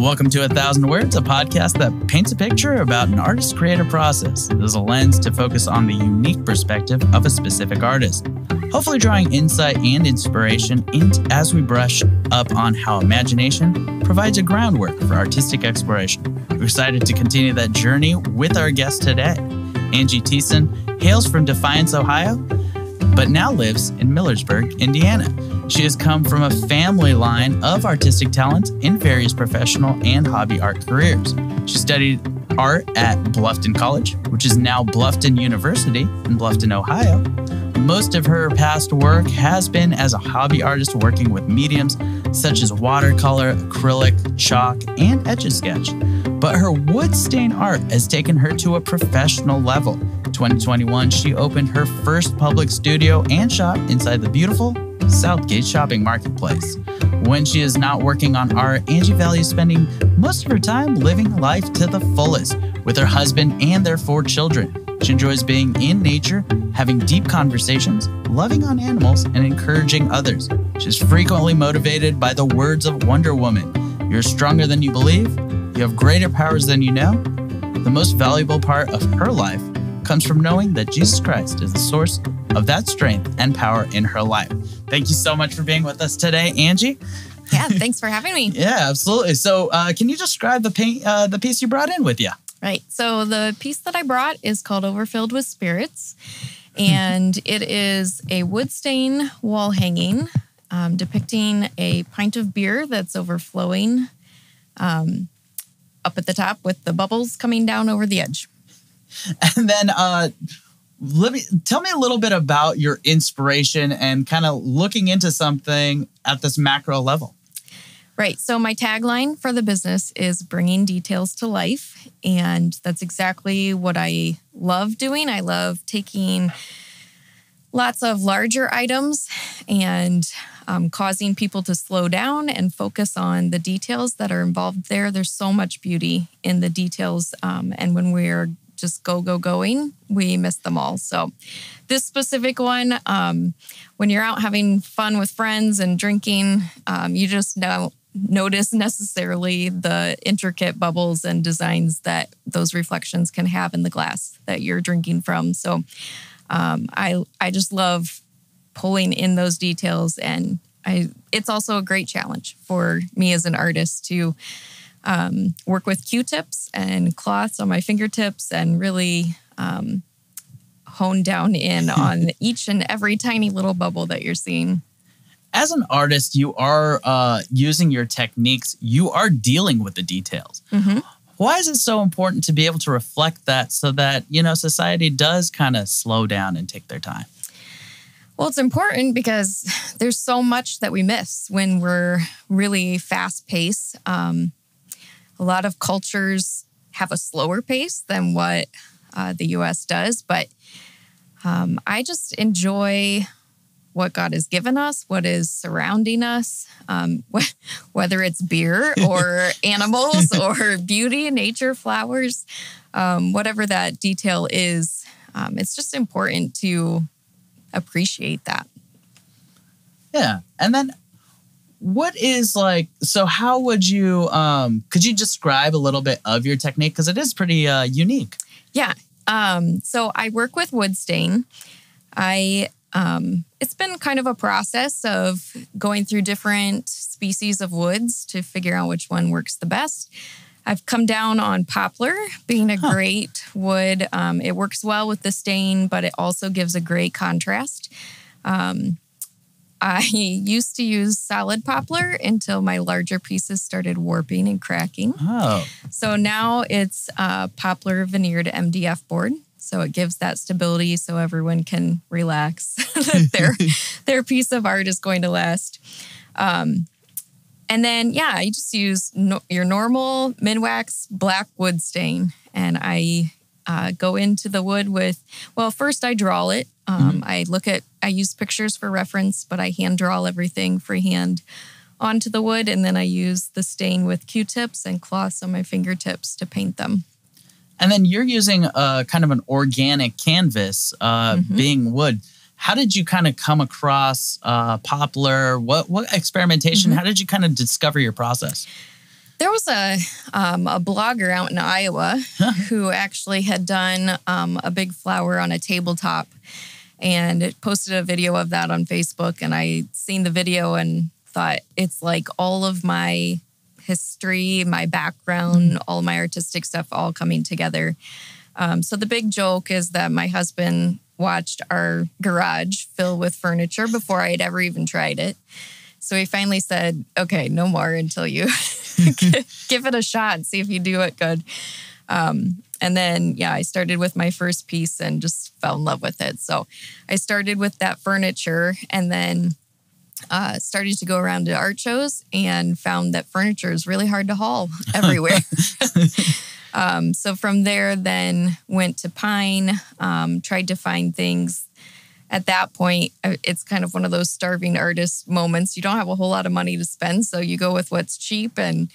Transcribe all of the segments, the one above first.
Welcome to 1,000 Words, a podcast that paints a picture about an artist's creative process. There's a lens to focus on the unique perspective of a specific artist, hopefully drawing insight and inspiration as we brush up on how imagination provides a groundwork for artistic exploration. We're excited to continue that journey with our guest today. Angie Thieszen hails from Defiance, Ohio, but now lives in Millersburg, Indiana. She has come from a family line of artistic talents in various professional and hobby art careers. She studied art at Bluffton College, which is now Bluffton University in Bluffton, Ohio. Most of her past work has been as a hobby artist working with mediums such as watercolor, acrylic, chalk, and Etch-A-Sketch. But her wood stain art has taken her to a professional level. In 2021, she opened her first public studio and shop inside the beautiful Southgate shopping marketplace. When she is not working on art, Angie values spending most of her time living life to the fullest with her husband and their 4 children. She enjoys being in nature, having deep conversations, loving on animals, and encouraging others. She's frequently motivated by the words of Wonder Woman. You're stronger than you believe. You have greater powers than you know. The most valuable part of her life comes from knowing that Jesus Christ is the source of that strength and power in her life. Thank you so much for being with us today, Angie. Yeah, thanks for having me. Yeah, absolutely. So can you describe the piece you brought in with you? Right. So the piece that I brought is called Overfilled with Spirits, and it is a wood stain wall hanging depicting a pint of beer that's overflowing up at the top with the bubbles coming down over the edge. And then tell me a little bit about your inspiration and kind of looking into something at this macro level. Right. So my tagline for the business is bringing details to life. And that's exactly what I love doing. I love taking lots of larger items and causing people to slow down and focus on the details that are involved there. There's so much beauty in the details. And when we're just going, we miss them all. So this specific one, when you're out having fun with friends and drinking, you just don't notice necessarily the intricate bubbles and designs that those reflections can have in the glass that you're drinking from. So I just love pulling in those details, and it's also a great challenge for me as an artist to work with Q-tips and cloths on my fingertips and really hone down in on each and every tiny little bubble that you're seeing. As an artist, you are using your techniques. You are dealing with the details. Mm-hmm. Why is it so important to be able to reflect that so that, society does kind of slow down and take their time? Well, it's important because there's so much that we miss when we're really fast-paced. A lot of cultures have a slower pace than what the U.S. does, but I just enjoy what God has given us, what is surrounding us, whether it's beer or animals or beauty, nature, flowers, whatever that detail is. It's just important to appreciate that. Yeah. And then what is so how would you, could you describe a little bit of your technique? Because it is pretty unique. Yeah. So I work with wood stain. It's been kind of a process of going through different species of woods to figure out which one works the best. I've come down on poplar being a great wood. It works well with the stain, but it also gives a great contrast. I used to use solid poplar until my larger pieces started warping and cracking. Oh. So now it's poplar veneered MDF board. So it gives that stability so everyone can relax that their piece of art is going to last. And then, I just use your normal Minwax black wood stain. And I go into the wood with, first I draw it. I use pictures for reference, but I hand draw everything freehand onto the wood. And then I use the stain with Q-tips and cloths on my fingertips to paint them. And then you're using kind of an organic canvas, being wood. How did you kind of come across poplar? What experimentation? How did you kind of discover your process? There was a blogger out in Iowa who actually had done a big flower on a tabletop and posted a video of that on Facebook. And I seen the video and thought it's like all of my history, my background, all of my artistic stuff all coming together. So the big joke is that my husband watched our garage fill with furniture before I had ever even tried it. So he finally said, okay, no more until you give it a shot and see if you do it good. And then, I started with my first piece and just fell in love with it. So I started with that furniture and then started to go around to art shows and found that furniture is really hard to haul everywhere. So from there, then went to pine, tried to find things. At that point, it's kind of one of those starving artist moments. You don't have a whole lot of money to spend, so you go with what's cheap. And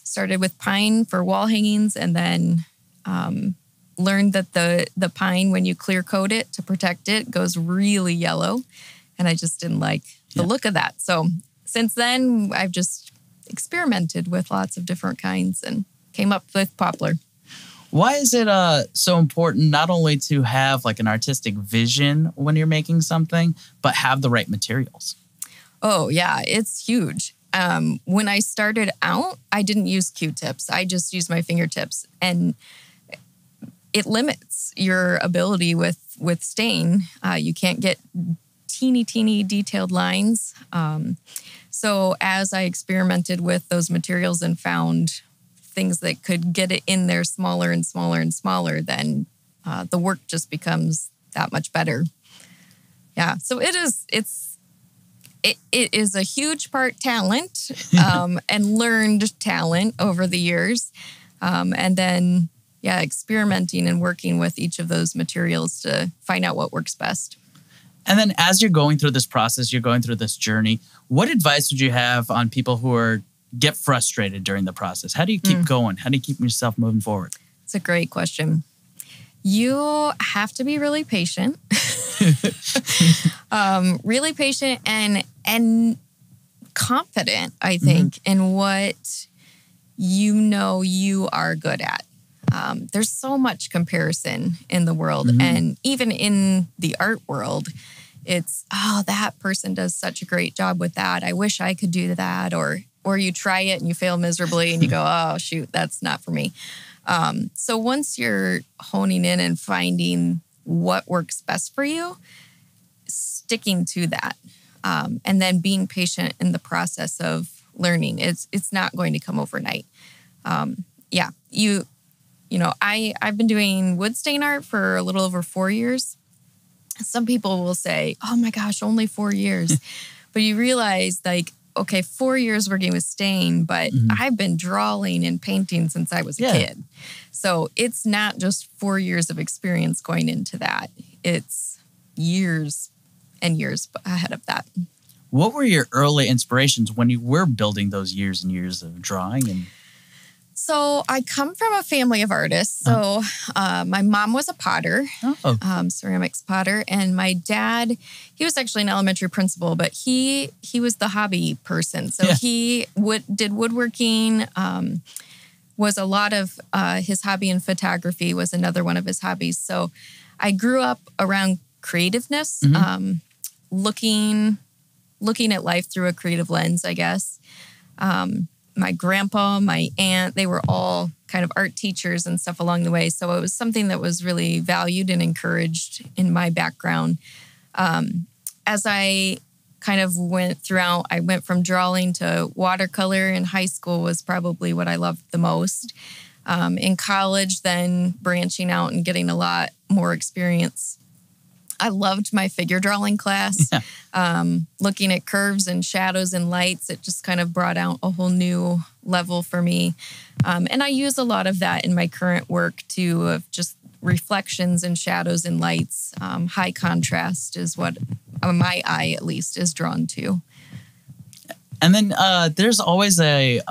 started with pine for wall hangings, and then learned that the pine, when you clear coat it to protect it, goes really yellow. And I just didn't like the look of that. So since then, I've just experimented with lots of different kinds and came up with poplar. Why is it so important not only to have like an artistic vision when you're making something, but have the right materials? Oh, yeah, it's huge. When I started out, I didn't use Q-tips. I just used my fingertips. And it limits your ability with stain. You can't get teeny detailed lines. So as I experimented with those materials and found things that could get it in there smaller and smaller and smaller, then the work just becomes that much better. Yeah, so it is a huge part talent and learned talent over the years. And then, experimenting and working with each of those materials to find out what works best. And then as you're going through this process, you're going through this journey, what advice would you have on people who get frustrated during the process? How do you keep going? How do you keep yourself moving forward? It's a great question. You have to be really patient. Really patient and confident, I think, in what you are good at. There's so much comparison in the world, and even in the art world, it's, that person does such a great job with that. I wish I could do that. Or you try it and you fail miserably and you go, oh, shoot, that's not for me. So once you're honing in and finding what works best for you, sticking to that, and then being patient in the process of learning. It's not going to come overnight. I've been doing wood stain art for a little over 4 years. Some people will say, oh my gosh, only 4 years. But you realize, like, okay, 4 years working with stain, but I've been drawing and painting since I was a kid. So it's not just 4 years of experience going into that. It's years and years ahead of that. What were your early inspirations when you were building those years and years of drawing? So I come from a family of artists. So my mom was a potter, ceramics potter. And my dad, he was actually an elementary principal, but he was the hobby person. So he did woodworking, was a lot of his hobby, and photography was another one of his hobbies. So I grew up around creativeness, looking at life through a creative lens, I guess. My grandpa, my aunt, they were all kind of art teachers and stuff along the way. So it was something that was really valued and encouraged in my background. As I kind of went throughout, I went from drawing to watercolor. In high school was probably what I loved the most. In college, then branching out and getting a lot more experience. I loved my figure drawing class. Looking at curves and shadows and lights, it just kind of brought out a whole new level for me. And I use a lot of that in my current work too, of just reflections and shadows and lights. High contrast is what my eye, at least, is drawn to. And then there's always a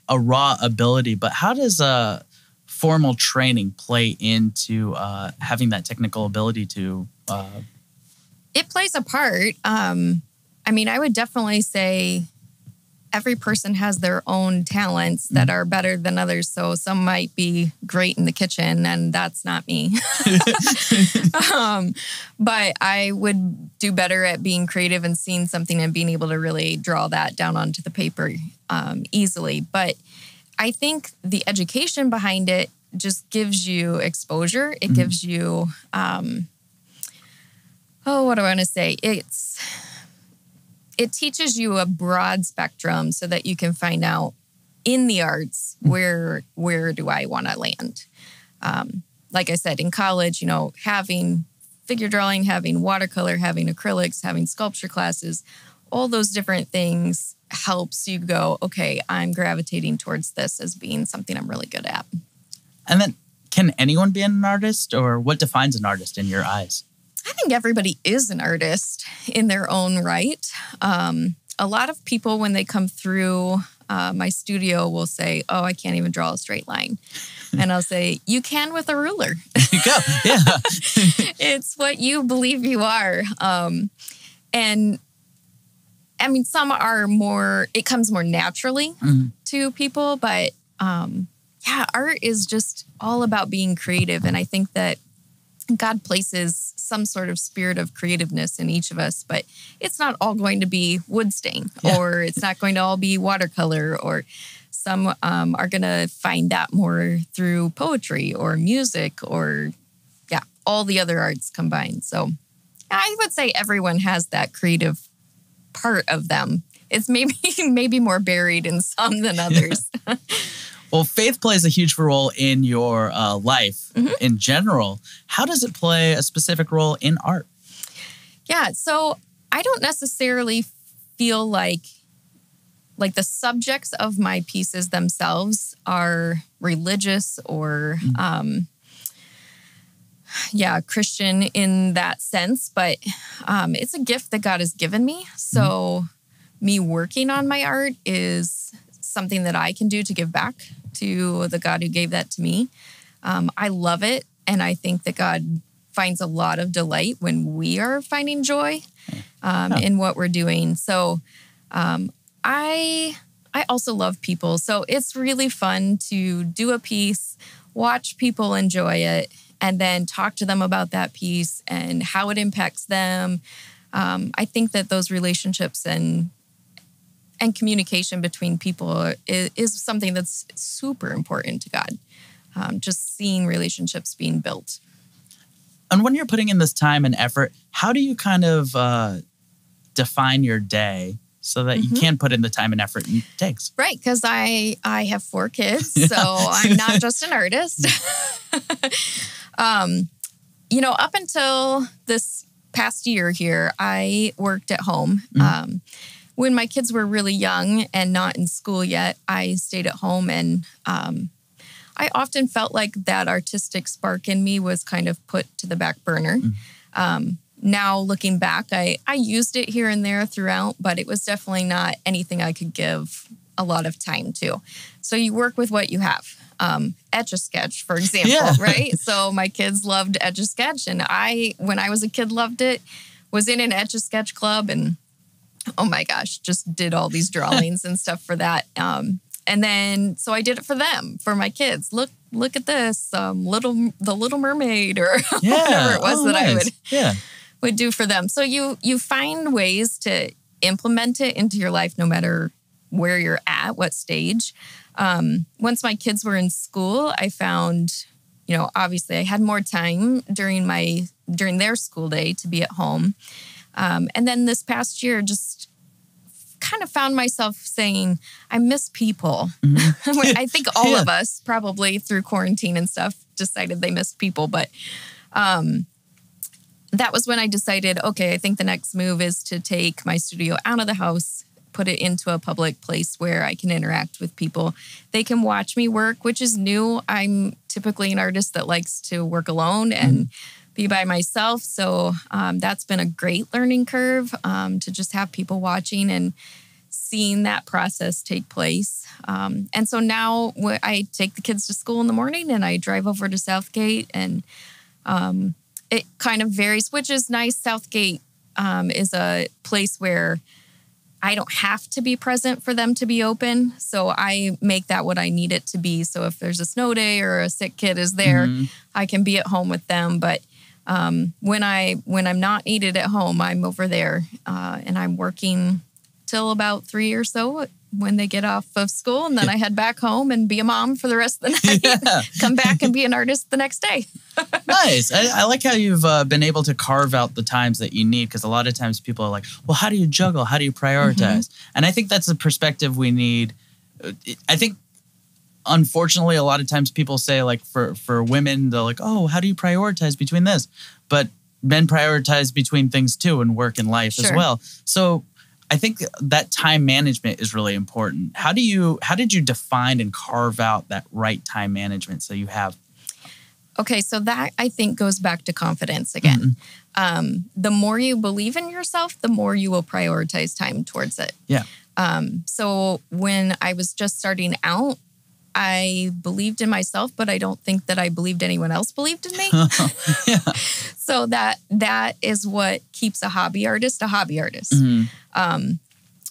raw ability, but how does formal training play into having that technical ability to... It plays a part. I would definitely say every person has their own talents that are better than others. So some might be great in the kitchen, and that's not me. But I would do better at being creative and seeing something and being able to really draw that down onto the paper easily. But I think the education behind it just gives you exposure. It gives you, what do I want to say? It teaches you a broad spectrum so that you can find out in the arts where do I want to land. Like I said, in college, having figure drawing, having watercolor, having acrylics, having sculpture classes, all those different things helps you go, okay, I'm gravitating towards this as being something I'm really good at. And then, can anyone be an artist, or what defines an artist in your eyes? I think everybody is an artist in their own right. A lot of people, when they come through my studio, will say, oh, I can't even draw a straight line. And I'll say, you can with a ruler. There you go. Yeah. It's what you believe you are. And I mean, some are more, it comes more naturally to people, but art is just all about being creative. And I think that God places some sort of spirit of creativeness in each of us, but it's not all going to be wood stain, or it's not going to all be watercolor, or some are going to find that more through poetry or music, or all the other arts combined. So I would say everyone has that creative part of them. It's maybe more buried in some than others. Well, faith plays a huge role in your life in general. How does it play a specific role in art? Yeah, so I don't necessarily feel like the subjects of my pieces themselves are religious or Christian in that sense, but it's a gift that God has given me. So me working on my art is something that I can do to give back to the God who gave that to me. I love it, and I think that God finds a lot of delight when we are finding joy in what we're doing. So I also love people. So it's really fun to do a piece, watch people enjoy it, and then talk to them about that piece and how it impacts them. I think that those relationships and communication between people is something that's super important to God. Just seeing relationships being built. And when you're putting in this time and effort, how do you kind of define your day so that you can put in the time and effort it takes? Right, because I have 4 kids, so I'm not just an artist. Up until this past year here, I worked at home. When my kids were really young and not in school yet, I stayed at home, and I often felt like that artistic spark in me was kind of put to the back burner. Now, looking back, I used it here and there throughout, but it was definitely not anything I could give a lot of time to. So you work with what you have. Etch-A-Sketch, for example, right? So my kids loved Etch-A-Sketch, and when I was a kid, loved it, was in an Etch-A-Sketch club, and oh my gosh, just did all these drawings and stuff for that. And then, so I did it for them, for my kids. Look at this, the Little Mermaid, or whatever it was I would do for them. So you find ways to implement it into your life, no matter where you're at, what stage. Once my kids were in school, I found, obviously I had more time during their school day to be at home. And then this past year, just kind of found myself saying, I miss people. I think all of us probably through quarantine and stuff decided they missed people. But that was when I decided, okay, I think the next move is to take my studio out of the house, put it into a public place where I can interact with people. They can watch me work, which is new. I'm typically an artist that likes to work alone and be by myself. So that's been a great learning curve to just have people watching and seeing that process take place. And so now I take the kids to school in the morning and I drive over to Southgate, and it kind of varies, which is nice. Southgate is a place where I don't have to be present for them to be open. So I make that what I need it to be. So if there's a snow day or a sick kid is there, I can be at home with them. But when I'm not needed at home, I'm over there and I'm working till about 3 or so when they get off of school. And then I head back home and be a mom for the rest of the night. Come back and be an artist the next day. Nice. I like how you've been able to carve out the times that you need, because a lot of times people are like, well, how do you juggle? How do you prioritize? And I think that's a perspective we need. I think, unfortunately, a lot of times people say, like, for women, they're like, oh, how do you prioritize between this? But men prioritize between things too, and work and life as well. So I think that time management is really important. How did you define and carve out that right time management so you have? Okay, so that I think goes back to confidence again. The more you believe in yourself, the more you will prioritize time towards it. Yeah. So when I was just starting out, I believed in myself, but I don't think that I believed anyone else believed in me. So that is what keeps a hobby artist.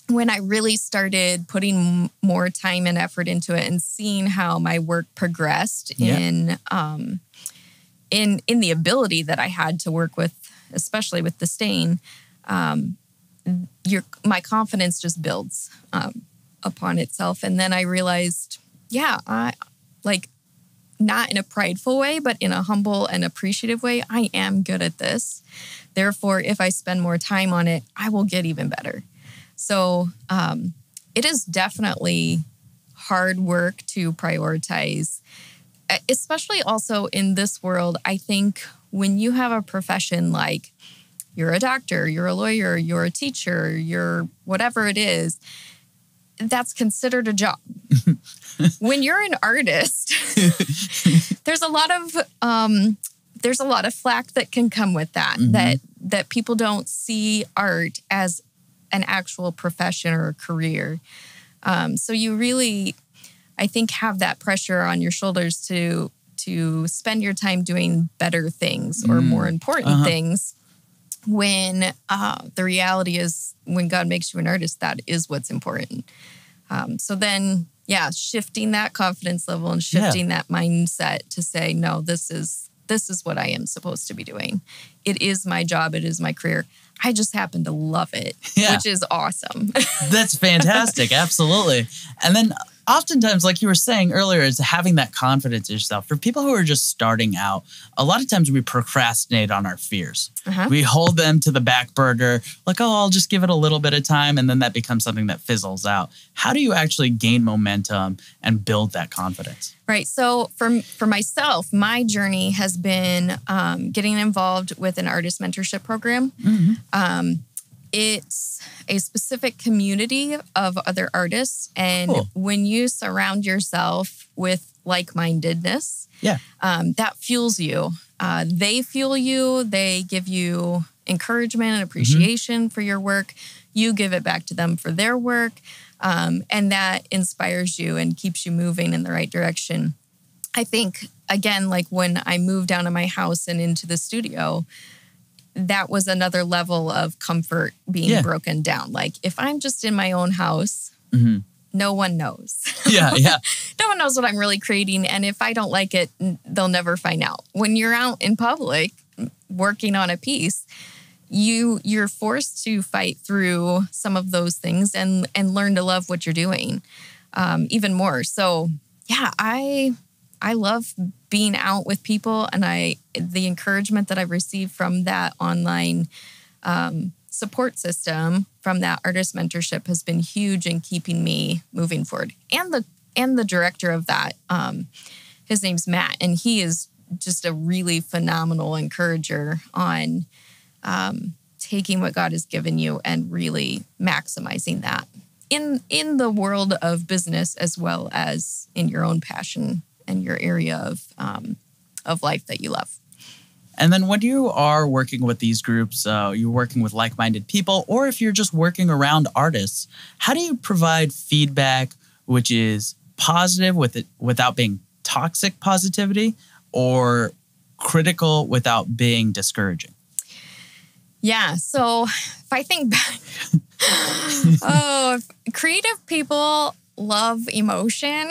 When I really started putting more time and effort into it and seeing how my work progressed in the ability that I had to work with, especially with the stain, my confidence just builds upon itself. And then I realized, I not in a prideful way, but in a humble and appreciative way, I am good at this. Therefore, if I spend more time on it, I will get even better. So it is definitely hard work to prioritize, especially also in this world. I think when you have a profession like you're a doctor, you're a lawyer, you're a teacher, you're whatever it is, that's considered a job. When you're an artist, there's a lot of flack that can come with that, that people don't see art as an actual profession or a career. So you really, I think, have that pressure on your shoulders to spend your time doing better things or more important things, when the reality is, when God makes you an artist, that is what's important. So then, shifting that confidence level and shifting that mindset to say, no, this is what I am supposed to be doing. It is my job. It is my career. I just happen to love it, which is awesome. That's fantastic. Absolutely. And then oftentimes, like you were saying earlier, is having that confidence in yourself. For people who are just starting out, a lot of times we procrastinate on our fears. We hold them to the back burner, like, oh, I'll just give it a little bit of time. And then that becomes something that fizzles out. How do you actually gain momentum and build that confidence? Right. So for myself, my journey has been getting involved with an artist mentorship program. It's a specific community of other artists. And when you surround yourself with like-mindedness, that fuels you. They fuel you. They give you encouragement and appreciation for your work. You give it back to them for their work. And that inspires you and keeps you moving in the right direction. I think, again, like when I moved down to my house and into the studio, that was another level of comfort being broken down. Like, if I'm just in my own house, no one knows. No one knows what I'm really creating. And if I don't like it, they'll never find out. When you're out in public working on a piece, you're forced to fight through some of those things and learn to love what you're doing even more. So, I love being out with people, and the encouragement that I've received from that online support system, from that artist mentorship, has been huge in keeping me moving forward. And the director of that, his name's Matt, and he is just a really phenomenal encourager on taking what God has given you and really maximizing that in the world of business, as well as in your own passion and your area of life that you love. And then when you are working with these groups, you're working with like-minded people, or if you're just working around artists, how do you provide feedback which is positive without being toxic positivity, or critical without being discouraging? Yeah. So if I think back, Oh, creative people love emotion.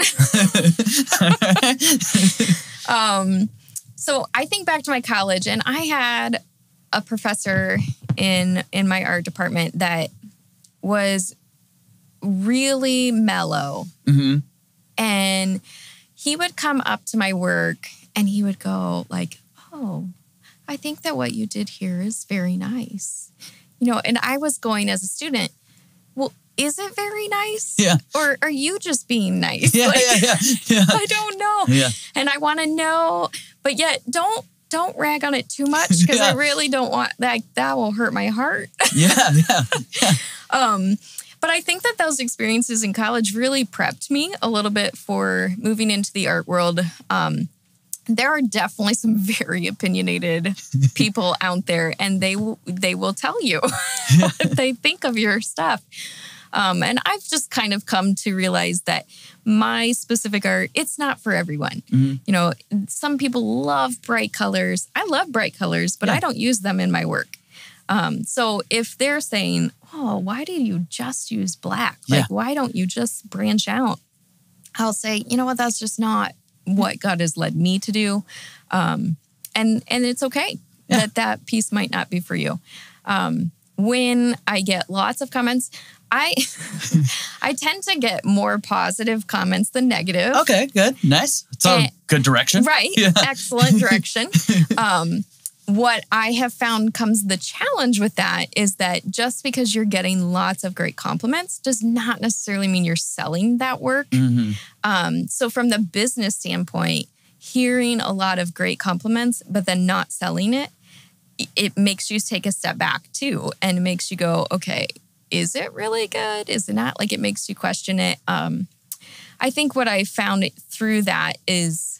So I think back to my college, and I had a professor in my art department that was really mellow. Mm-hmm. And he would come up to my work and he would go like, "Oh, I think that what you did here is very nice." And I was going as a student, well, is it very nice? Yeah. Or are you just being nice? Yeah, yeah. I don't know. Yeah. And I want to know, but yet don't rag on it too much, because I really don't want that. That will hurt my heart. Yeah. But I think that those experiences in college really prepped me a little bit for moving into the art world. There are definitely some very opinionated people out there, and they will tell you what they think of your stuff. And I've just kind of come to realize that my specific art, it's not for everyone. Mm-hmm. Some people love bright colors. I love bright colors, but I don't use them in my work. So if they're saying, "Oh, why do you just use black? Like, why don't you just branch out?" I'll say, "You know what? That's just not what God has led me to do." And it's okay that piece might not be for you. When I get lots of comments, I tend to get more positive comments than negative. Okay, good. Nice. It's a good direction. Right. Yeah. Excellent direction. What I have found comes the challenge with that is that just because you're getting lots of great compliments does not necessarily mean you're selling that work. Mm-hmm. So from the business standpoint, hearing a lot of great compliments, but then not selling it, it makes you take a step back too, and it makes you go, okay, is it really good? Is it not? Like, it makes you question it. I think what I found through that is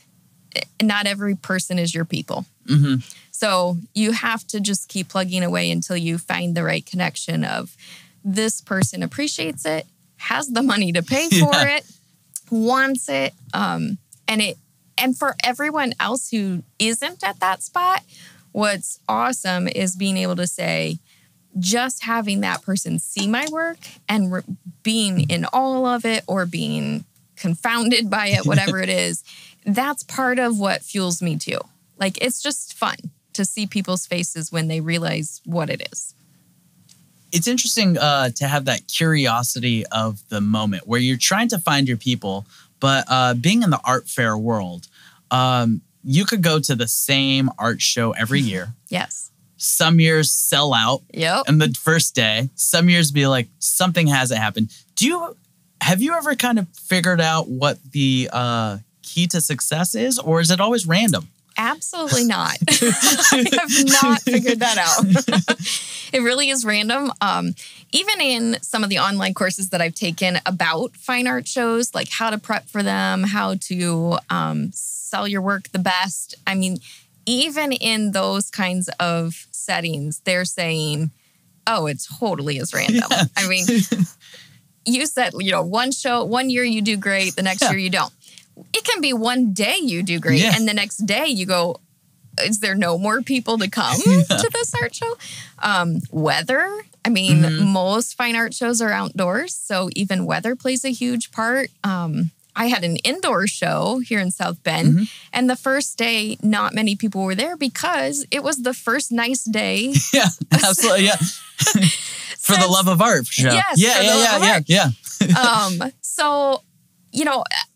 not every person is your people. Mm-hmm. So you have to just keep plugging away until you find the right connection of this person appreciates it, has the money to pay for it, wants it. And for everyone else who isn't at that spot, what's awesome is being able to say, just having that person see my work and being in all of it or being confounded by it, whatever it is, that's part of what fuels me too. Like, it's just fun to see people's faces when they realize what it is. It's interesting to have that curiosity of the moment where you're trying to find your people, but being in the art fair world, you could go to the same art show every year. Yes. Some years sell out in the first day. Some years be like, something hasn't happened. Have you ever kind of figured out what the key to success is, or is it always random? Absolutely not. I have not figured that out. It really is random. Even in some of the online courses that I've taken about fine art shows, like how to prep for them, how to sell your work the best. I mean, even in those kinds of settings, they're saying, "Oh, it totally is random." Yeah. I mean, you said, one year you do great, the next year you don't. It can be one day you do great, and the next day you go, "Is there no more people to come to this art show?" Weather. I mean, most fine art shows are outdoors, so even weather plays a huge part. I had an indoor show here in South Bend, and the first day, not many people were there because it was the first nice day. Yeah, absolutely, yeah. For the love of art show. Yes, yeah. So,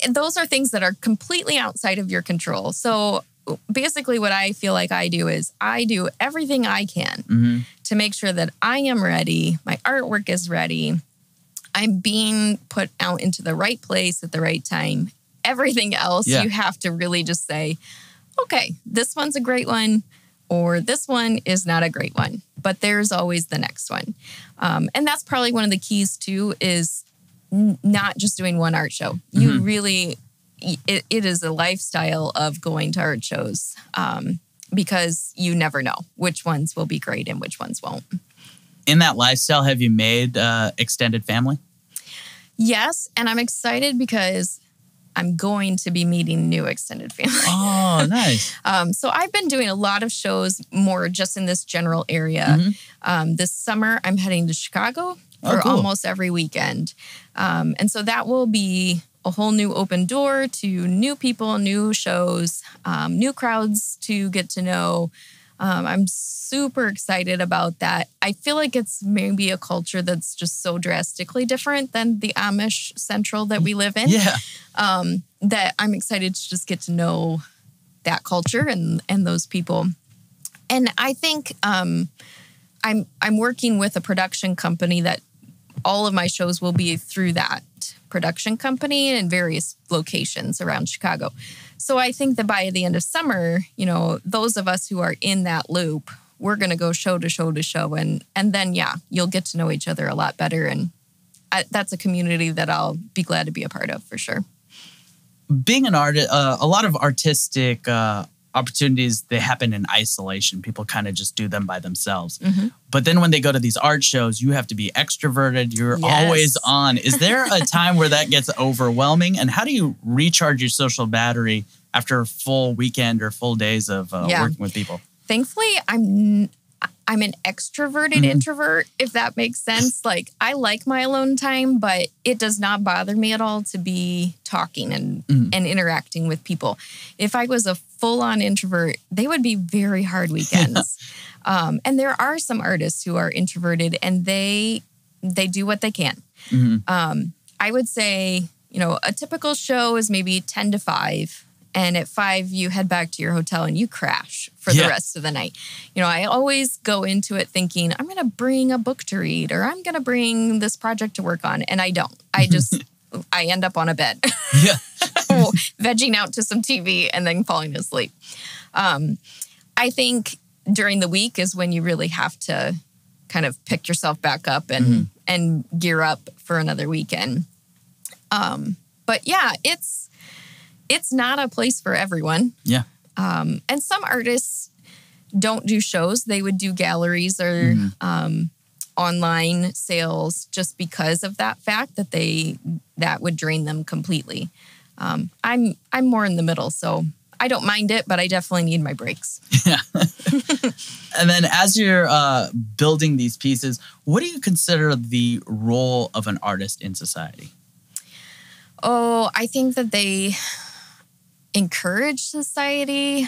those are things that are completely outside of your control. So basically what I feel like I do is I do everything I can to make sure that I am ready, my artwork is ready, I'm being put out into the right place at the right time. Everything else, you have to really just say, okay, this one's a great one, or this one is not a great one, but there's always the next one. And that's probably one of the keys too, is not just doing one art show. You really, it is a lifestyle of going to art shows because you never know which ones will be great and which ones won't. In that lifestyle, have you made extended family? Yes, and I'm excited because I'm going to be meeting new extended family. Oh, nice. So I've been doing a lot of shows more just in this general area. This summer, I'm heading to Chicago for cool. almost every weekend. And so that will be a whole new open door to new people, new shows, new crowds to get to know. I'm super excited about that. I feel like it's maybe a culture that's just so drastically different than the Amish Central that we live in. Yeah. That I'm excited to just get to know that culture and those people. And I think I'm working with a production company that all of my shows will be through that production company in various locations around Chicago. So I think that by the end of summer, you know, those of us who are in that loop, we're going to go show to show to show. And then, yeah, you'll get to know each other a lot better. And that's a community that I'll be glad to be a part of for sure. Being an artist, a lot of artistic opportunities, they happen in isolation. People kind of just do them by themselves. Mm-hmm. But then when they go to these art shows, you have to be extroverted. You're always on. Is there a time where that gets overwhelming? And how do you recharge your social battery after a full weekend or full days of working with people? Thankfully, I'm an extroverted introvert, if that makes sense. Like, I like my alone time, but it does not bother me at all to be talking and interacting with people. If I was a full-on introvert, they would be very hard weekends. And there are some artists who are introverted, and they do what they can. I would say, you know, a typical show is maybe 10 to 5. And at 5, you head back to your hotel and you crash for the rest of the night. You know, I always go into it thinking, I'm going to bring a book to read, or I'm going to bring this project to work on. And I don't. I end up on a bed, vegging out to some TV and then falling asleep. I think during the week is when you really have to kind of pick yourself back up and gear up for another weekend. But yeah, it's not a place for everyone. Yeah. And some artists don't do shows. They would do galleries or online sales just because of that fact that that would drain them completely. I'm more in the middle, so I don't mind it, but I definitely need my breaks. Yeah. And then as you're building these pieces, what do you consider the role of an artist in society? Oh, I think that they encourage society,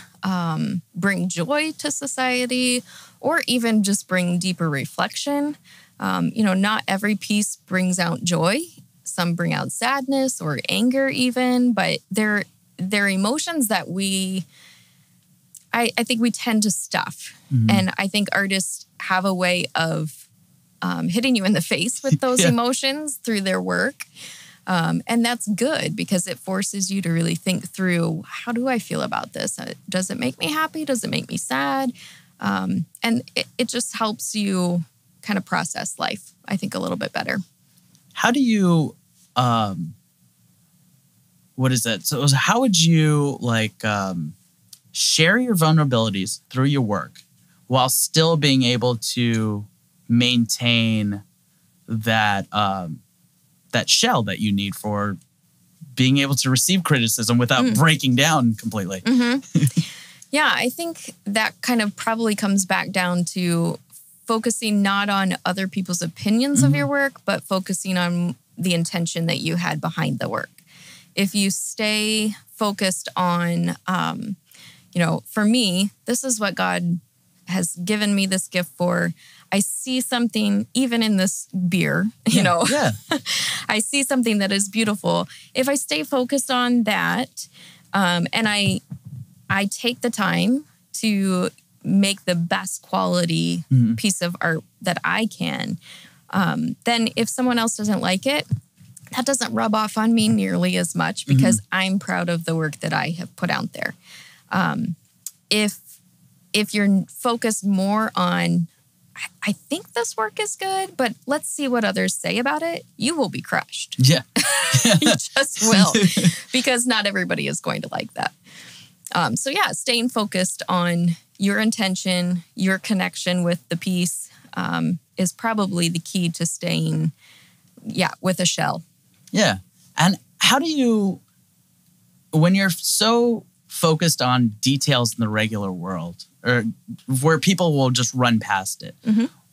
bring joy to society, or even just bring deeper reflection. You know, not every piece brings out joy. Some bring out sadness or anger even, but they're emotions that I think we tend to stuff. And I think artists have a way of hitting you in the face with those emotions through their work. And that's good because it forces you to really think through, how do I feel about this? Does it make me happy? Does it make me sad? And it just helps you kind of process life, I think, a little bit better. How do you, what is that? So how would you share your vulnerabilities through your work while still being able to maintain that, that shell that you need for being able to receive criticism without breaking down completely? Yeah, I think that kind of probably comes back down to focusing not on other people's opinions of your work, but focusing on the intention that you had behind the work. If you stay focused on, you know, for me, this is what God has given me this gift for. I see something, even in this beer, you know, I see something that is beautiful. If I stay focused on that, and I take the time to make the best quality piece of art that I can, then if someone else doesn't like it, that doesn't rub off on me nearly as much because I'm proud of the work that I have put out there. If you're focused more on, I think this work is good, but let's see what others say about it, you will be crushed. Yeah. You just will, because not everybody is going to like that. So yeah, staying focused on your intention, your connection with the piece is probably the key to staying, with a shell. Yeah. And how do you, when you're so focused on details in the regular world, or where people will just run past it,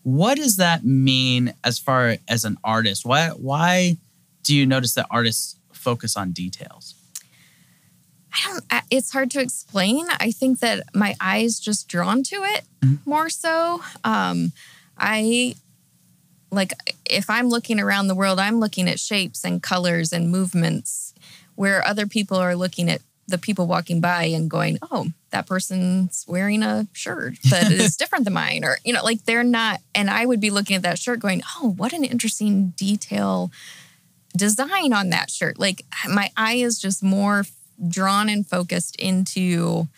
What does that mean as far as an artist? Why do you notice that artists focus on details? It's hard to explain. I think that my eye is just drawn to it more so. If I'm looking around the world, I'm looking at shapes and colors and movements, where other people are looking at the people walking by and going, oh, that person's wearing a shirt that is different than mine. Or, they're not. And I would be looking at that shirt going, oh, what an interesting detail design on that shirt. Like, my eye is just more drawn and focused into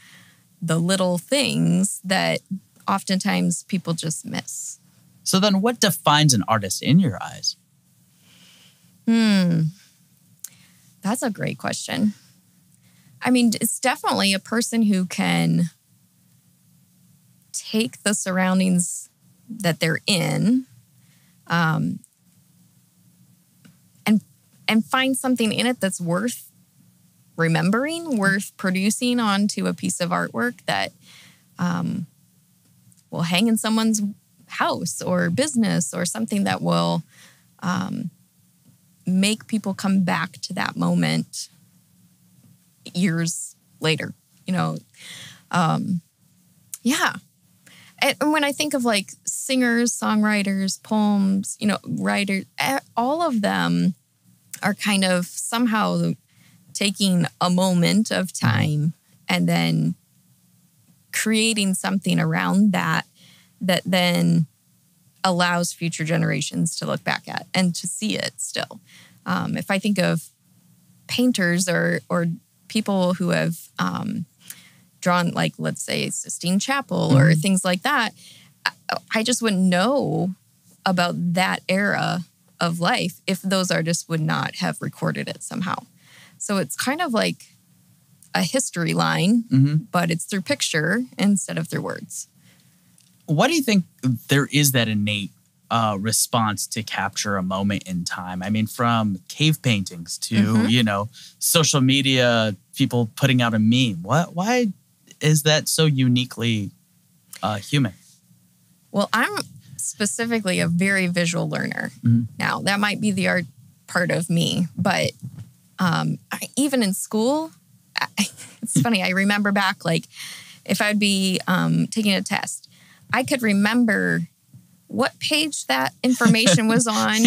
the little things that oftentimes people just miss. So then what defines an artist in your eyes? That's a great question. I mean, it's definitely a person who can take the surroundings that they're in and find something in it that's worth remembering, worth producing onto a piece of artwork that will hang in someone's house or business, or something that will make people come back to that moment years later, Yeah. And when I think of like singers, songwriters, poems, writers, all of them are kind of somehow taking a moment of time and then creating something around that then allows future generations to look back at and to see it still. If I think of painters or people who have drawn, like, let's say, Sistine Chapel or things like that, I just wouldn't know about that era of life if those artists would not have recorded it somehow. So it's kind of like a history line, but it's through picture instead of through words. What do you think there is that innate response to capture a moment in time? I mean, from cave paintings to, social media, people putting out a meme. Why is that so uniquely human? Well, I'm specifically a very visual learner. Now, that might be the art part of me, but even in school, it's funny. I remember back, like, if I'd be taking a test, I could remember what page that information was on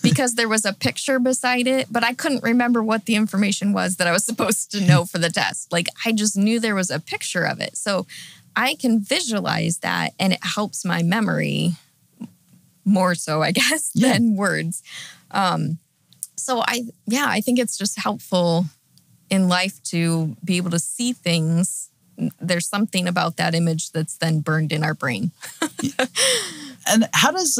because there was a picture beside it, but I couldn't remember what the information was that I was supposed to know for the test. Like, I just knew there was a picture of it. So I can visualize that, and it helps my memory more so, I guess, than words. So I think it's just helpful in life to be able to see things. There's something about that image that's then burned in our brain. And how does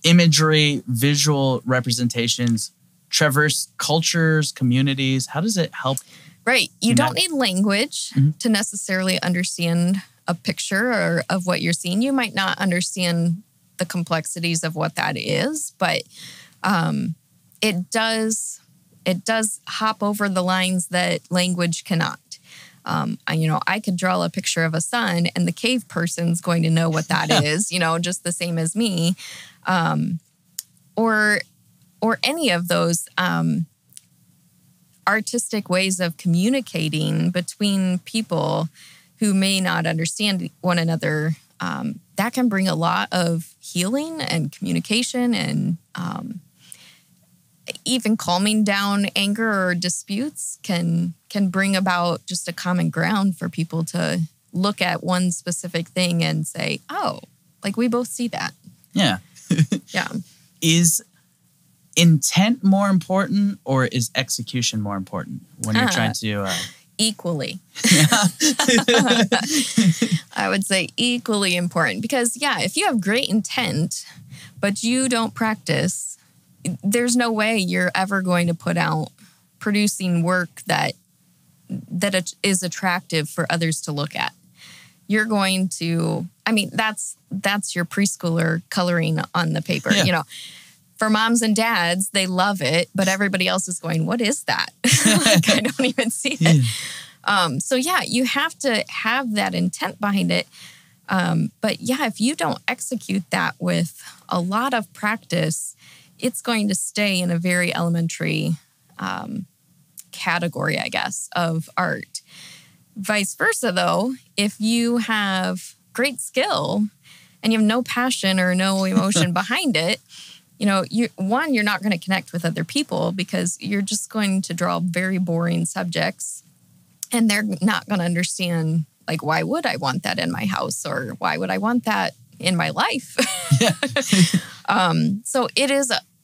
imagery, visual representations traverse cultures, communities? How does it help? Right. You don't need language to necessarily understand a picture or of what you're seeing. You might not understand the complexities of what that is, but it does hop over the lines that language cannot. I could draw a picture of a sun, and the cave person's going to know what that is, just the same as me, or any of those artistic ways of communicating between people who may not understand one another. That can bring a lot of healing and communication and even calming down anger or disputes can bring about just a common ground for people to look at one specific thing and say, oh, like, we both see that. Yeah. Yeah. Is intent more important, or is execution more important when you're trying to... Equally. I would say equally important because, if you have great intent, but you don't practice, there's no way you're ever going to put out producing work that it is attractive for others to look at. You're going to, that's your preschooler coloring on the paper. Yeah. For moms and dads, they love it, but everybody else is going, what is that? Like, I don't even see it. So you have to have that intent behind it. But yeah, if you don't execute that with a lot of practice, it's going to stay in a very elementary category, I guess, of art. Vice versa, though, if you have great skill and you have no passion or no emotion behind it, you're not going to connect with other people because you're just going to draw very boring subjects and they're not going to understand, like, why would I want that in my house or why would I want that in my life? So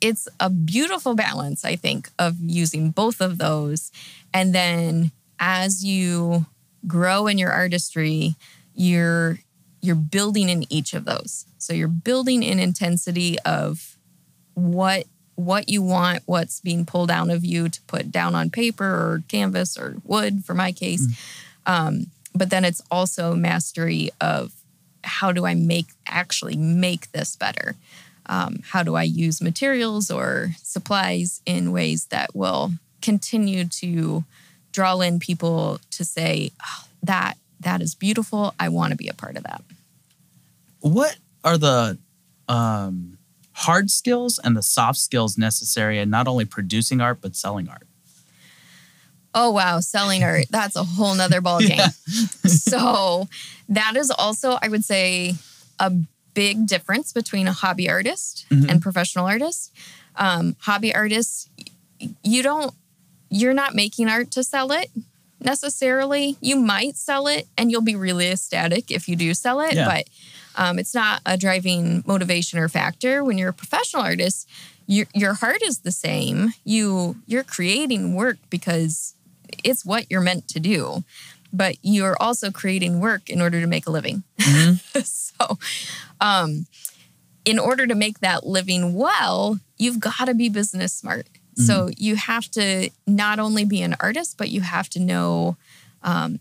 it's a beautiful balance, I think, of using both of those. And then as you grow in your artistry, you're building in each of those. So you're building in intensity of what you want, what's being pulled out of you to put down on paper or canvas or wood, for my case. But then it's also mastery of how do I actually make this better? How do I use materials or supplies in ways that will continue to draw in people to say, oh, that is beautiful. I want to be a part of that. What are the hard skills and the soft skills necessary in not only producing art, but selling art? Oh, wow. Selling art. That's a whole nother ballgame. Yeah. So that is also, I would say, a big difference between a hobby artist and professional artist. Hobby artists, you're not making art to sell it necessarily. You might sell it and you'll be really ecstatic if you do sell it, but it's not a driving motivation or factor. When you're a professional artist, your heart is the same. You're creating work because it's what you're meant to do, but you're also creating work in order to make a living. So, in order to make that living well, you've got to be business smart. So you have to not only be an artist, but you have to know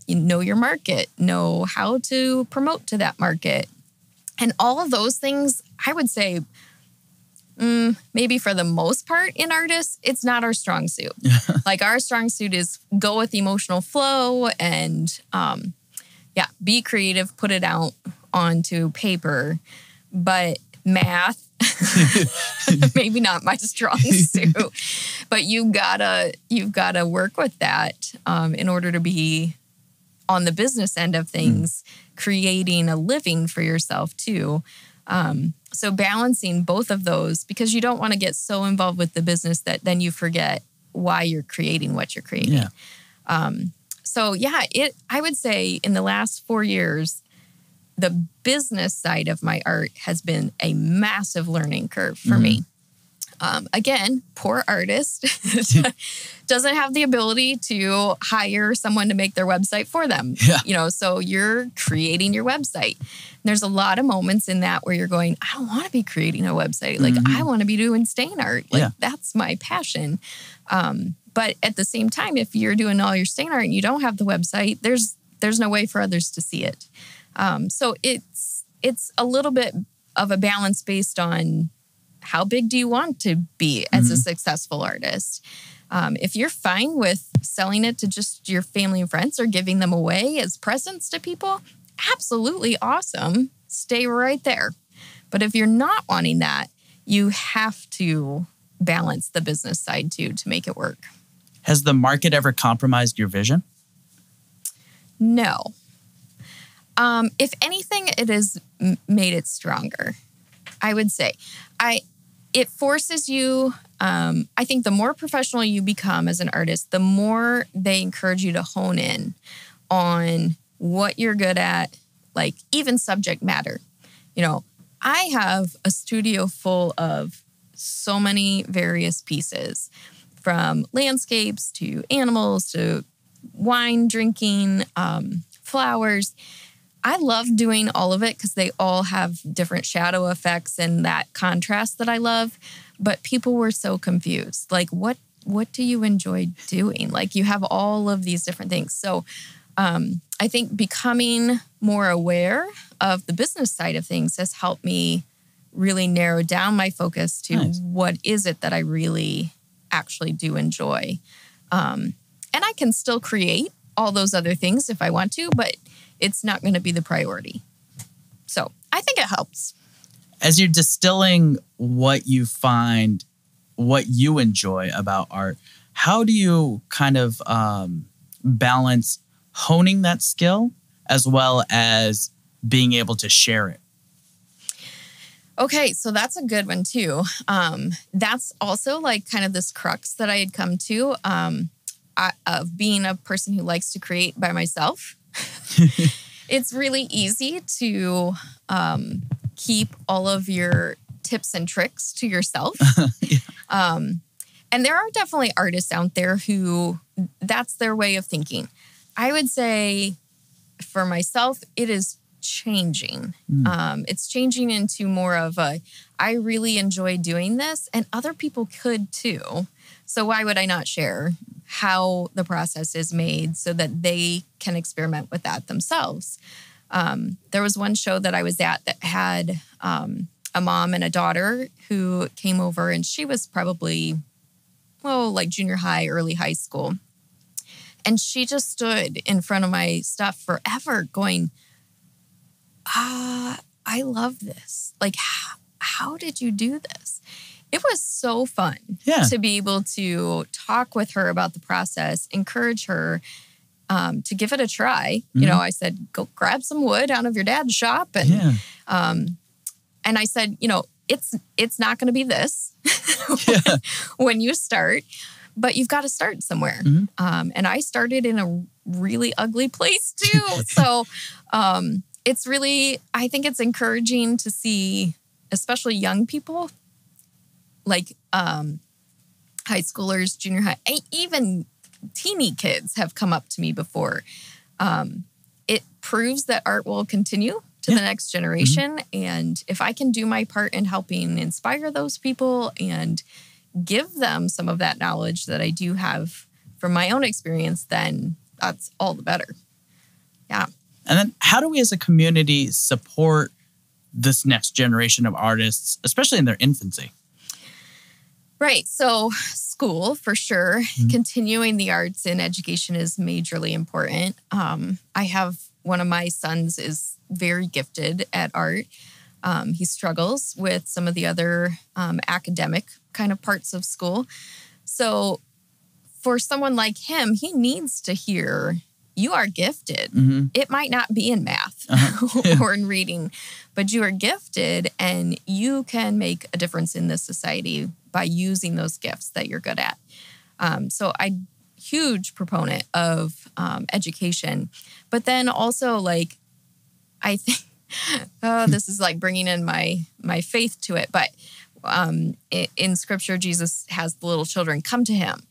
your market, know how to promote to that market. And all of those things, I would say, maybe for the most part in artists, it's not our strong suit. Like our strong suit is go with the emotional flow and be creative, put it out onto paper. But math, maybe not my strong suit, but you've gotta work with that in order to be on the business end of things, creating a living for yourself too. So balancing both of those, because you don't want to get so involved with the business that then you forget why you're creating what you're creating. I would say in the last 4 years, the business side of my art has been a massive learning curve for me. Again, poor artist doesn't have the ability to hire someone to make their website for them. So you're creating your website. There's a lot of moments in that where you're going, I don't want to be creating a website. Like I want to be doing stain art. Like that's my passion. But at the same time, if you're doing all your stain art and you don't have the website, there's no way for others to see it. So it's a little bit of a balance based on how big do you want to be as a successful artist? If you're fine with selling it to just your family and friends or giving them away as presents to people, absolutely awesome. Stay right there. But if you're not wanting that, you have to balance the business side too to make it work. Has the market ever compromised your vision? No. If anything, it has made it stronger, I would say. It forces you, I think the more professional you become as an artist, the more they encourage you to hone in on what you're good at, like even subject matter. I have a studio full of so many various pieces, from landscapes to animals to wine drinking, flowers. I love doing all of it because they all have different shadow effects and that contrast that I love. But people were so confused. Like, what do you enjoy doing? Like, you have all of these different things. So I think becoming more aware of the business side of things has helped me really narrow down my focus to what is it that I really actually do enjoy. And I can still create all those other things if I want to, but it's not going to be the priority. So I think it helps. As you're distilling what you find, what you enjoy about art, how do you kind of balance honing that skill as well as being able to share it? Okay, so that's a good one too. That's also like kind of this crux that I had come to of being a person who likes to create by myself. It's really easy to keep all of your tips and tricks to yourself. Yeah. And there are definitely artists out there who that's their way of thinking. I would say for myself, it is changing. It's changing into more of a, I really enjoy doing this and other people could too. So why would I not share how the process is made so that they can experiment with that themselves? There was one show that I was at that had a mom and a daughter who came over, and she was probably, like junior high, early high school. And she just stood in front of my stuff forever going, I love this. Like, how did you do this? It was so fun to be able to talk with her about the process, encourage her to give it a try. You know, I said, go grab some wood out of your dad's shop. And and I said, it's not going to be this when you start, but you've got to start somewhere. And I started in a really ugly place too. So it's really, I think it's encouraging to see, especially young people, like high schoolers, junior high, even teeny kids have come up to me before. It proves that art will continue to the next generation. And if I can do my part in helping inspire those people and give them some of that knowledge that I do have from my own experience, then that's all the better. Yeah. And then how do we as a community support this next generation of artists, especially in their infancy? Right. So school, for sure. Continuing the arts in education is majorly important. I have one of my sons is very gifted at art. He struggles with some of the other academic kind of parts of school. So for someone like him, he needs to hear, you are gifted. It might not be in math or in reading, but you are gifted and you can make a difference in this society by using those gifts that you're good at. So I'm a huge proponent of education. But then also, like, I think, this is like bringing in my faith to it, but in scripture, Jesus has the little children come to him.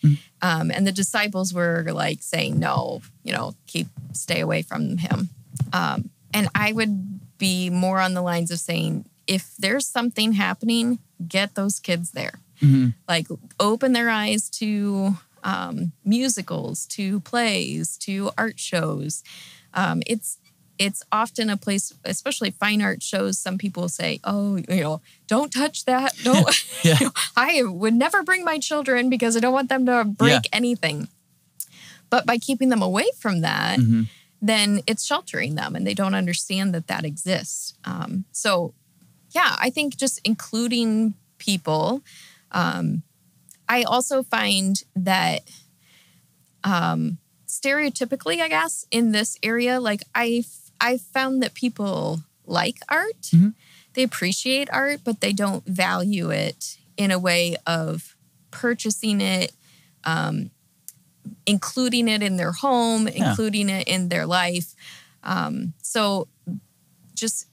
And the disciples were like saying, no, stay away from him. And I would be more on the lines of saying, if there's something happening, get those kids there. Like open their eyes to musicals, to plays, to art shows. It's often a place, especially fine art shows, some people say, oh, don't touch that. Don't. I would never bring my children because I don't want them to break anything. But by keeping them away from that, then it's sheltering them and they don't understand that exists. So, I think just including people. I also find that stereotypically, I guess, in this area, like I've found that people like art. They appreciate art, but they don't value it in a way of purchasing it, including it in their home, including it in their life. So just,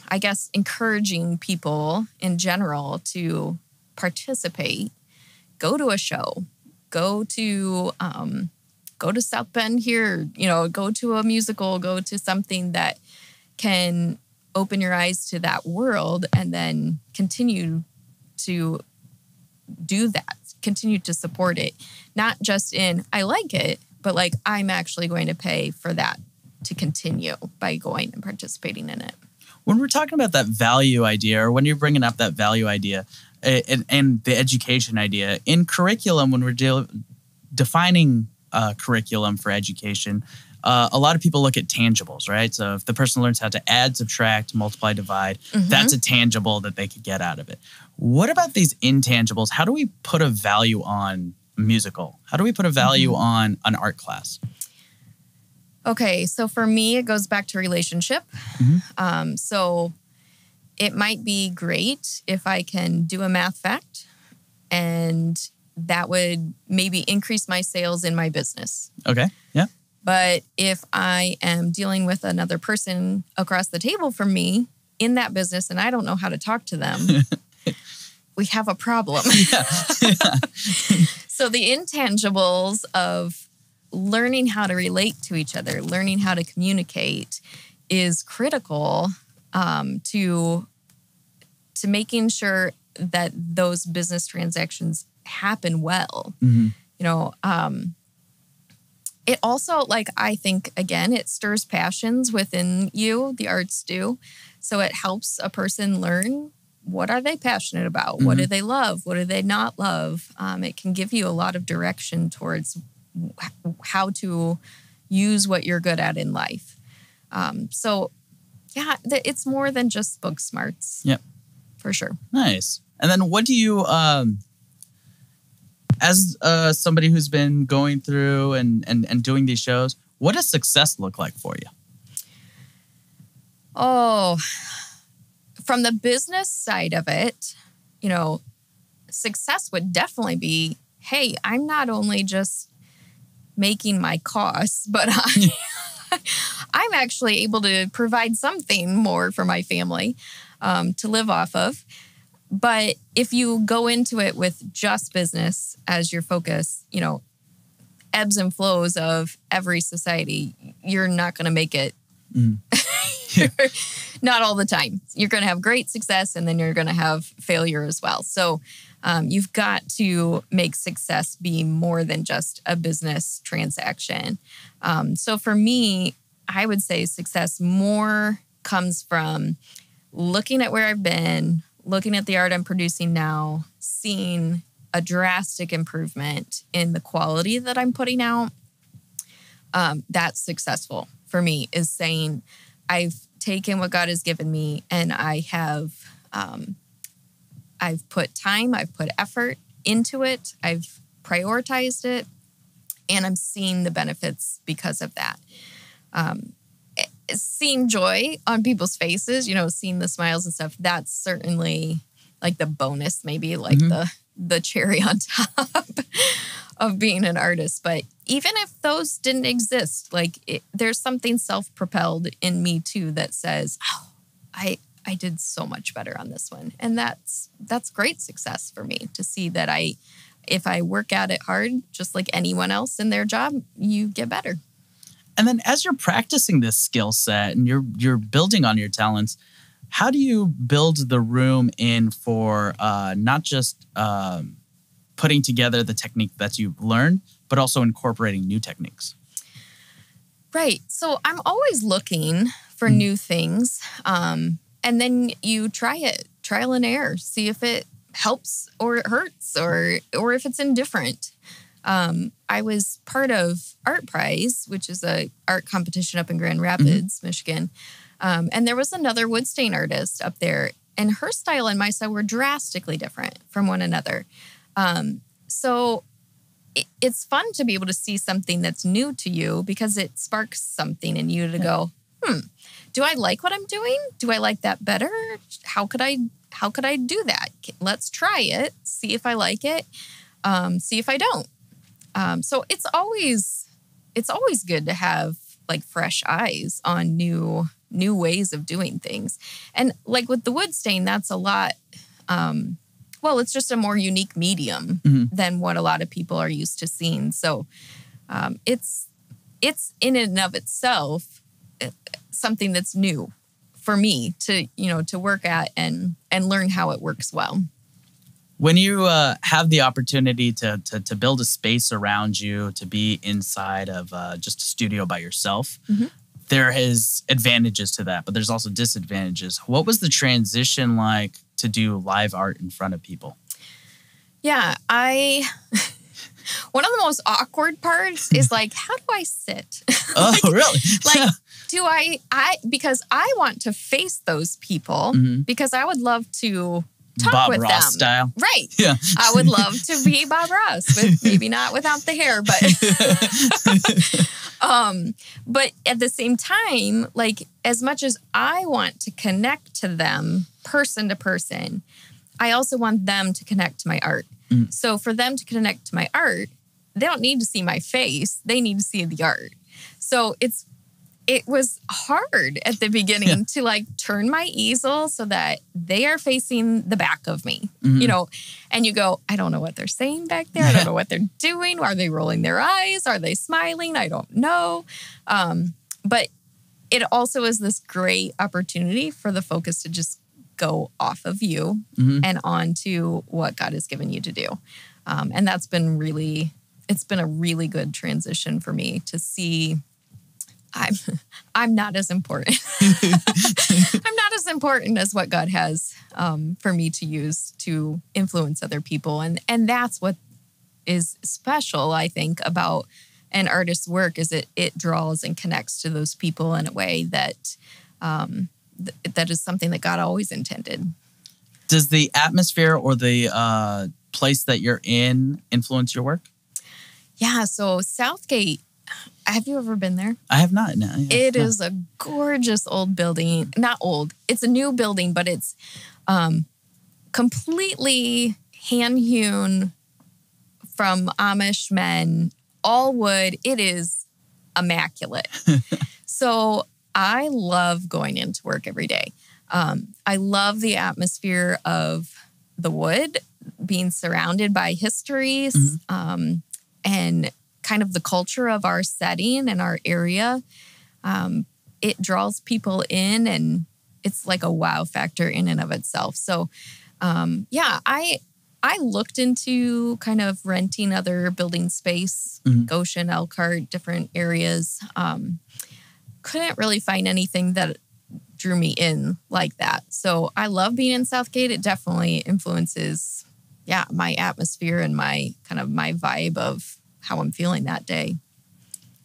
I guess, encouraging people in general to participate, go to a show, go to South Bend here, go to a musical, go to something that can open your eyes to that world and then continue to do that, continue to support it. Not just in, I like it, but like I'm actually going to pay for that to continue by going and participating in it. When we're talking about that value idea, or when you're bringing up that value idea and the education idea, in curriculum, when we're defining curriculum for education, a lot of people look at tangibles, right? So if the person learns how to add, subtract, multiply, divide, that's a tangible that they could get out of it. What about these intangibles? How do we put a value on a musical? How do we put a value on an art class? Okay, so for me, it goes back to relationship. So it might be great if I can do a math fact, and that would maybe increase my sales in my business. Okay, yeah. But if I am dealing with another person across the table from me in that business and I don't know how to talk to them, we have a problem. So the intangibles of learning how to relate to each other, learning how to communicate is critical to making sure that those business transactions happen well. It also, I think, again, it stirs passions within you, the arts do. So it helps a person learn, what are they passionate about? What do they love? What do they not love? It can give you a lot of direction towards how to use what you're good at in life. It's more than just book smarts. Yep. For sure. Nice. And then what do you, as somebody who's been going through and doing these shows, what does success look like for you? Oh, from the business side of it, success would definitely be, hey, I'm not only just making my costs, but I'm actually able to provide something more for my family to live off of. But if you go into it with just business as your focus, ebbs and flows of every society, you're not going to make it. Not all the time. You're going to have great success and then you're going to have failure as well. So you've got to make success be more than just a business transaction. So for me, I would say success more comes from looking at where I've been, looking at the art I'm producing now, seeing a drastic improvement in the quality that I'm putting out. That's successful for me, is saying I've taken what God has given me and I've put time, I've put effort into it, I've prioritized it, and I'm seeing the benefits because of that. Seeing joy on people's faces, seeing the smiles and stuff, that's certainly like the bonus, maybe like the cherry on top of being an artist. But even if those didn't exist, there's something self-propelled in me too that says, oh, I did so much better on this one. And that's great success for me to see that if I work at it hard, just like anyone else in their job, you get better. And then as you're practicing this skill set and you're building on your talents, how do you build the room in for not just putting together the technique that you've learned, but also incorporating new techniques? Right. So I'm always looking for new things. And then you try it, trial and error, see if it helps or it hurts or if it's indifferent. I was part of Art Prize, which is a art competition up in Grand Rapids, Michigan. And there was another wood stain artist up there, and her style and my style were drastically different from one another. So it's fun to be able to see something that's new to you because it sparks something in you to go, do I like what I'm doing? Do I like that better? How could I do that? Let's try it, see if I like it, see if I don't. So it's always good to have fresh eyes on new ways of doing things. And with the wood stain, that's a lot. It's just a more unique medium than what a lot of people are used to seeing. So it's in and of itself something that's new for me to work at and learn how it works well. When you have the opportunity to build a space around you, to be inside of just a studio by yourself, there is advantages to that, but there's also disadvantages. What was the transition like to do live art in front of people? Yeah, One of the most awkward parts is like, how do I sit? Oh, really? Like, do I because I want to face those people because I would love to talk Bob with Ross them. style. Right. Yeah. I would love to be Bob Ross, but maybe not without the hair, but at the same time, like as much as I want to connect to them person to person, I also want them to connect to my art. So for them to connect to my art, they don't need to see my face. They need to see the art. So it was hard at the beginning to like turn my easel so that they are facing the back of me, you know, and you go, I don't know what they're saying back there. I don't know what they're doing. Are they rolling their eyes? Are they smiling? I don't know. But it also is this great opportunity for the focus to just go off of you and on to what God has given you to do. And that's been it's been a really good transition for me to see I'm not as important. I'm not as important as what God has for me to use to influence other people. And that's what is special, I think, about an artist's work is it draws and connects to those people in a way that that is something that God always intended. Does the atmosphere or the place that you're in influence your work? Yeah, so Southgate, have you ever been there? I have not. No, It is a gorgeous old building. Not old. It's a new building, but it's completely hand-hewn from Amish men, all wood. It is immaculate. So I love going into work every day. I love the atmosphere of the wood, being surrounded by histories, and kind of the culture of our setting and our area. It draws people in, and it's like a wow factor in and of itself. So, I looked into kind of renting other building space, Goshen, Elkhart, different areas. Couldn't really find anything that drew me in like that. So I love being in Southgate. It definitely influences, my atmosphere and my vibe of how I'm feeling that day.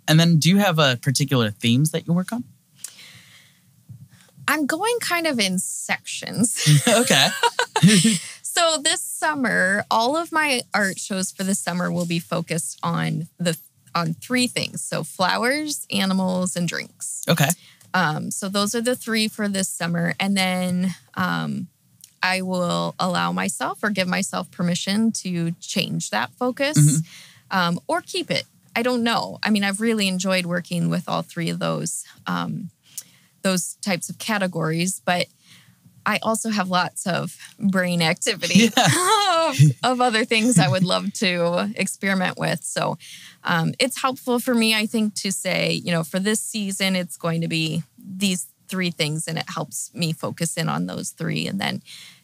And then do you have particular themes that you work on? I'm going kind of in sections. Okay. So this summer, all of my art shows for the summer will be focused on three things. So flowers, animals, and drinks. Okay. So those are the three for this summer. And then I will allow myself or give myself permission to change that focus or keep it. I don't know. I mean, I've really enjoyed working with all three of those types of categories, but I also have lots of brain activity of other things I would love to experiment with. So it's helpful for me, I think, to say, for this season, it's going to be these three things, and it helps me focus in on those three. And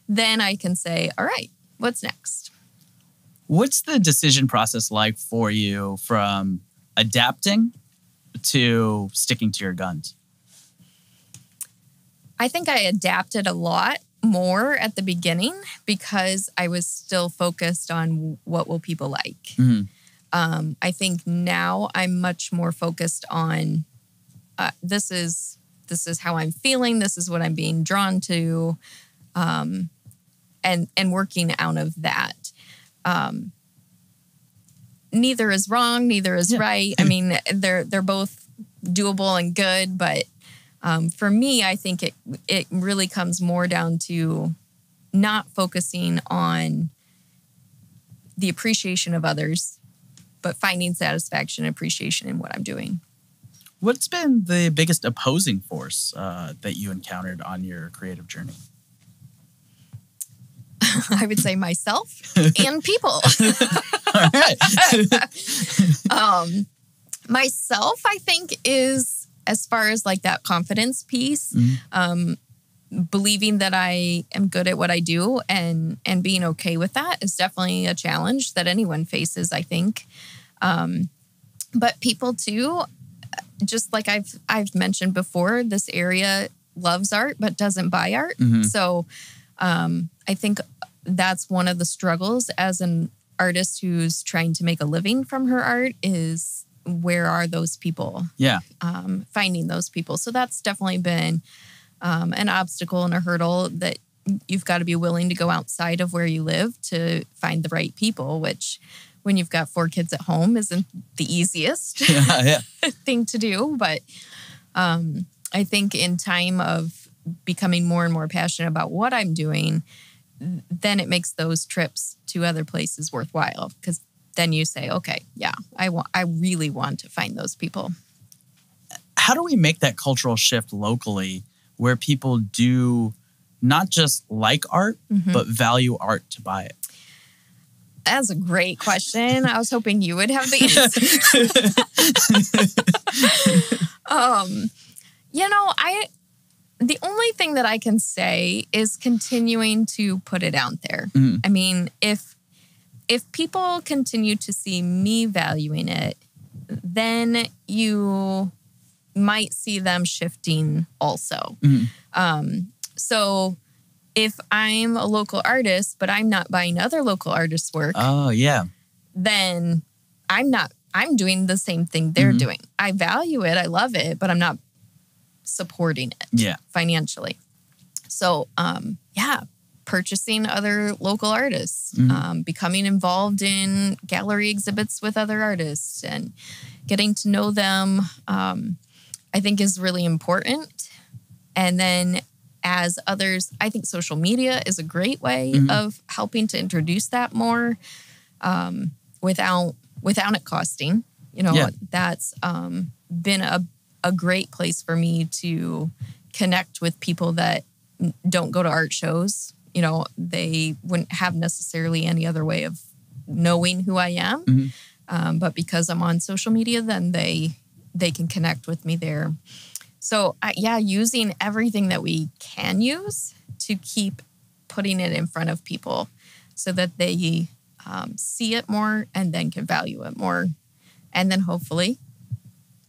then I can say, all right, what's next? What's the decision process like for you from adapting to sticking to your guns? I think I adapted a lot more at the beginning because I was still focused on what will people like. I think now I'm much more focused on this is how I'm feeling. This is what I'm being drawn to, and working out of that. Neither is wrong. Neither is right. I mean, they're both doable and good, but for me, I think it really comes more down to not focusing on the appreciation of others, but finding satisfaction and appreciation in what I'm doing. What's been the biggest opposing force that you encountered on your creative journey? I would say myself and people. All right. Myself, I think, is as far as like that confidence piece, believing that I am good at what I do and being okay with that is definitely a challenge that anyone faces, I think. But people too, just like I've mentioned before, this area loves art but doesn't buy art. So I think that's one of the struggles as an artist who's trying to make a living from her art is where are those people? Yeah. Finding those people. So that's definitely been an obstacle and a hurdle that you've got to be willing to go outside of where you live to find the right people, which when you've got 4 kids at home isn't the easiest thing to do. But I think in time of becoming more and more passionate about what I'm doing, then it makes those trips to other places worthwhile, because then you say, okay, yeah, I really want to find those people. How do we make that cultural shift locally where people do not just like art, but value art to buy it? That's a great question. I was hoping you would have the answer. The only thing that I can say is continuing to put it out there. I mean, if people continue to see me valuing it, then you might see them shifting also. So if I'm a local artist, but I'm not buying other local artists' work, then I'm doing the same thing they're doing. I value it, I love it, but I'm not supporting it financially. So, purchasing other local artists, becoming involved in gallery exhibits with other artists and getting to know them, I think is really important. And then as others, I think social media is a great way of helping to introduce that more without it costing. That's been a great place for me to connect with people that don't go to art shows. They wouldn't have necessarily any other way of knowing who I am. But because I'm on social media, then they can connect with me there. So, using everything that we can use to keep putting it in front of people so that they see it more and then can value it more. And then hopefully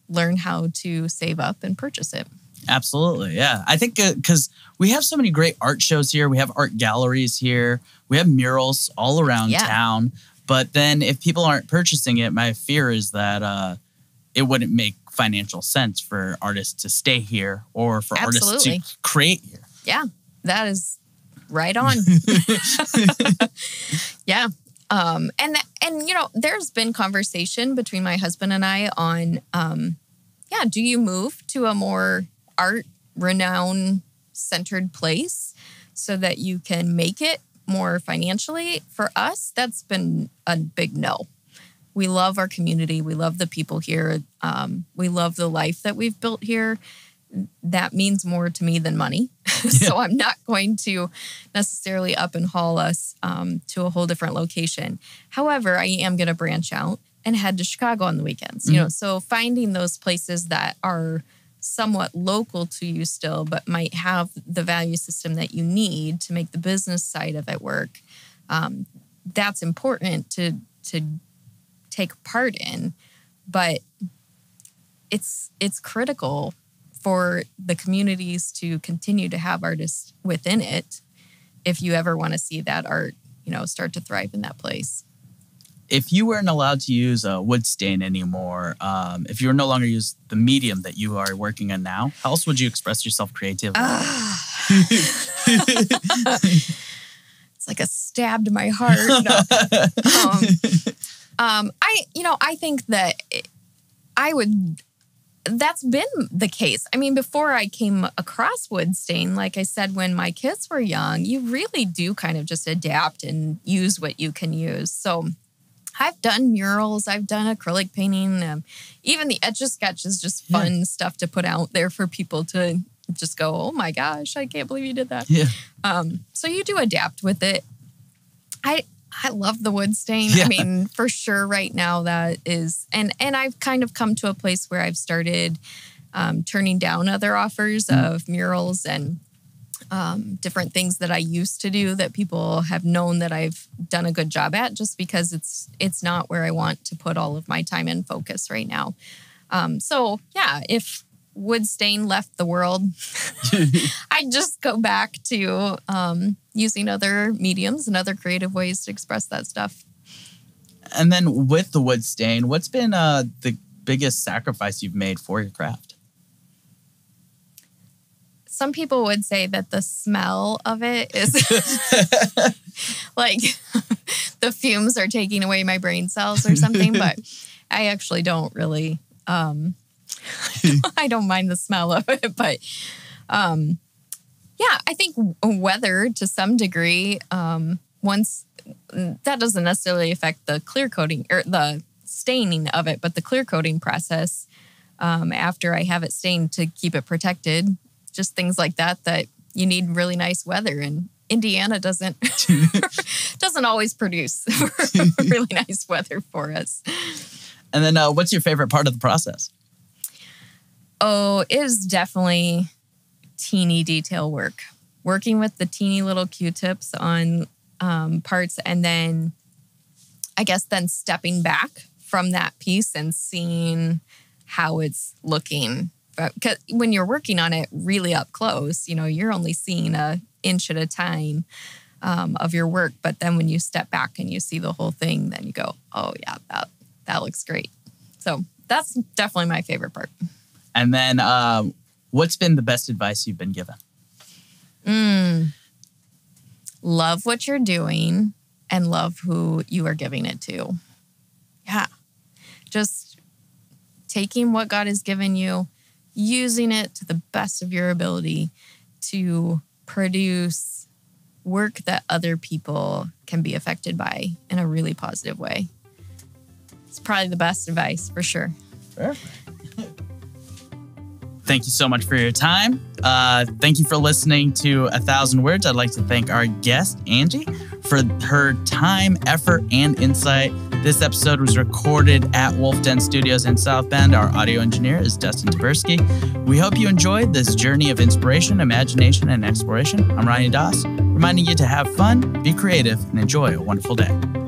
learn how to save up and purchase it. Absolutely. Yeah. I think because we have so many great art shows here. We have art galleries here. We have murals all around town. But then if people aren't purchasing it, my fear is that it wouldn't make financial sense for artists to stay here or for artists to create here. Yeah, that is right on. Yeah. And there's been conversation between my husband and I on, do you move to a more art renown centered place so that you can make it more financially? For us, that's been a big no. We love our community. We love the people here. We love the life that we've built here. That means more to me than money. So I'm not going to necessarily up and haul us to a whole different location. However, I am going to branch out and head to Chicago on the weekends. So finding those places that are somewhat local to you still, but might have the value system that you need to make the business side of it work. That's important to take part in, but it's critical for the communities to continue to have artists within it if you ever want to see that art, start to thrive in that place. If you weren't allowed to use a wood stain anymore, if you were no longer use the medium that you are working on now, how else would you express yourself creatively? It's like a stab to my heart. No. I think that that's been the case. I mean, before I came across wood stain, like I said, when my kids were young, you really do kind of just adapt and use what you can use. So I've done murals, I've done acrylic painting. Even the Etch-A-Sketch is just fun stuff to put out there for people to just go, oh my gosh, I can't believe you did that. Yeah. So you do adapt with it. I love the wood stain. Yeah. I mean, for sure right now that is, and I've kind of come to a place where I've started turning down other offers of murals and different things that I used to do that people have known that I've done a good job at, just because it's not where I want to put all of my time and focus right now. If wood stain left the world, I'd just go back to using other mediums and other creative ways to express that stuff. And then with the wood stain, what's been the biggest sacrifice you've made for your craft? Some people would say that the smell of it is like the fumes are taking away my brain cells or something, but I actually don't really, I don't mind the smell of it, but yeah, I think weather to some degree, once that doesn't necessarily affect the clear coating or the staining of it, but the clear coating process after I have it stained to keep it protected, just things like that you need really nice weather, and Indiana doesn't always produce really nice weather for us. And then what's your favorite part of the process? Oh, it is definitely teeny detail work. Working with the teeny little Q-tips on parts, and then I guess then stepping back from that piece and seeing how it's looking. Because when you're working on it really up close, you're only seeing an inch at a time of your work. But then when you step back and you see the whole thing, then you go, oh yeah, that looks great. So that's definitely my favorite part. And then what's been the best advice you've been given? Love what you're doing and love who you are giving it to. Yeah. Just taking what God has given you, using it to the best of your ability to produce work that other people can be affected by in a really positive way. It's probably the best advice for sure. Perfect. Thank you so much for your time. Thank you for listening to 1,000 Words. I'd like to thank our guest, Angie, for her time, effort, and insight. This episode was recorded at Wolfden Studios in South Bend. Our audio engineer is Dustin Taberski. We hope you enjoyed this journey of inspiration, imagination, and exploration. I'm Ryan Doss, reminding you to have fun, be creative, and enjoy a wonderful day.